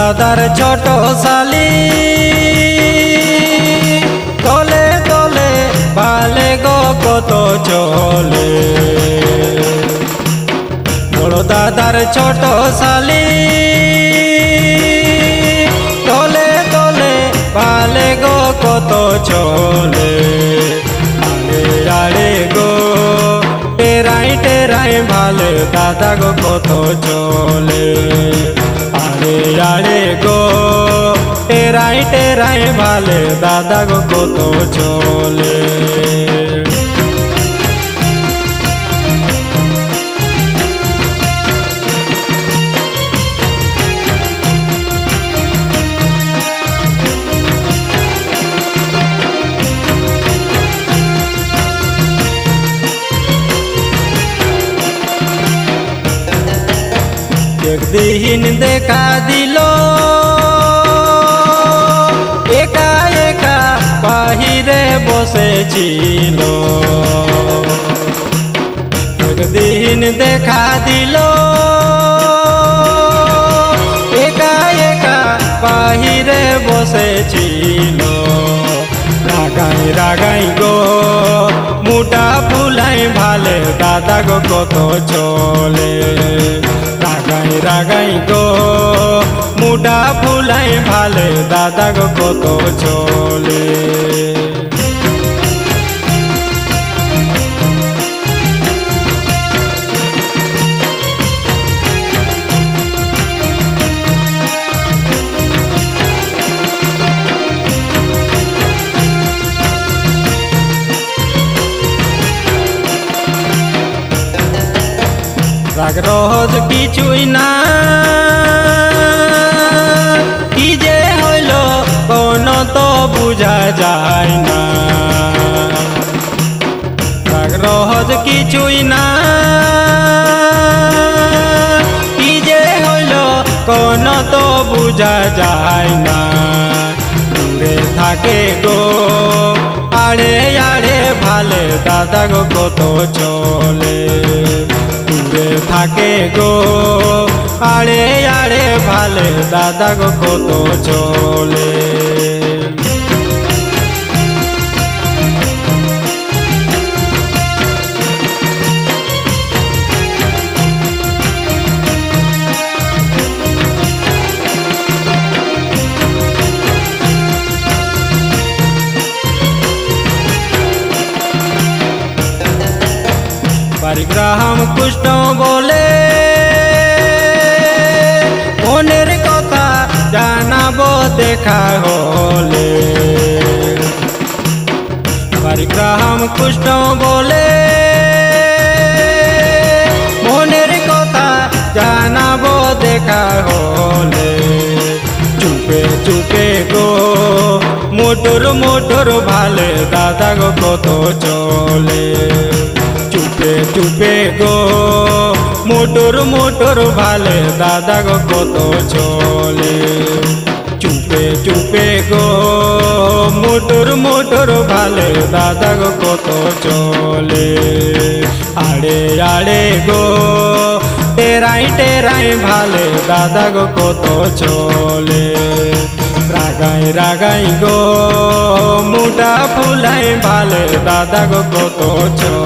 দাদার ছোট শালি তলে তলে ভালে গো কত চলে। বড় দাদার ছোট শালি তলে তলে ভালে গো কত চলে। আরে আরে গো টেরাই টেরাই ভালে দাদা গো কত চলে। আরে আরে গো টেরাই টেরাই ভালে দাদা গো কত চলে। একদিন দেখা দিল একা একা বাহিরে বসেছিল। একদিন দেখা দিল একা একা বাহিরে বসেছিল। রাগাই রাগাই গো মুটা ফুলাই ভালে দাদা গো কত চলে। রাগাই রাগাই গো মুটা ফুলাই ভালে দাদা গো কত চলে। রাগ রহজ কিছুই না কি যে হইল কোন তো বুঝা যায় না। রাগ রহজ কিছুই না কি যে হইল কোন তো বুঝা যায় না। দূরে থাকে গো আড়ে আড়ে ভালে দাদা গো কত চলে। দূরে থাকে গো আড়ে আড়ে ভালে দাদা গো কত চলে। পরিগ্রাম কুষ্ট বলে মনের কথা জানাবো দেখা হলে। পরিগ্রাম কুষ্ট বলে মনের কথা জানাবো দেখা হলে। চুপে চুপে গো মোটর মোটর ভালে দাদা গো কত চলে। চুপে চুপে গো মোটর মোটর ভালে দাদা গো কত চলে। চুপে চুপে গো মোটর মোটর ভালে দাদা গো কত চলে। আড়ে আড়ে গো টেরাই টেরাই ভালে দাদা গো কত চলে। রাগাই রাগাই গো মুটা ফুলাই ভালে দাদা গো কত চলে।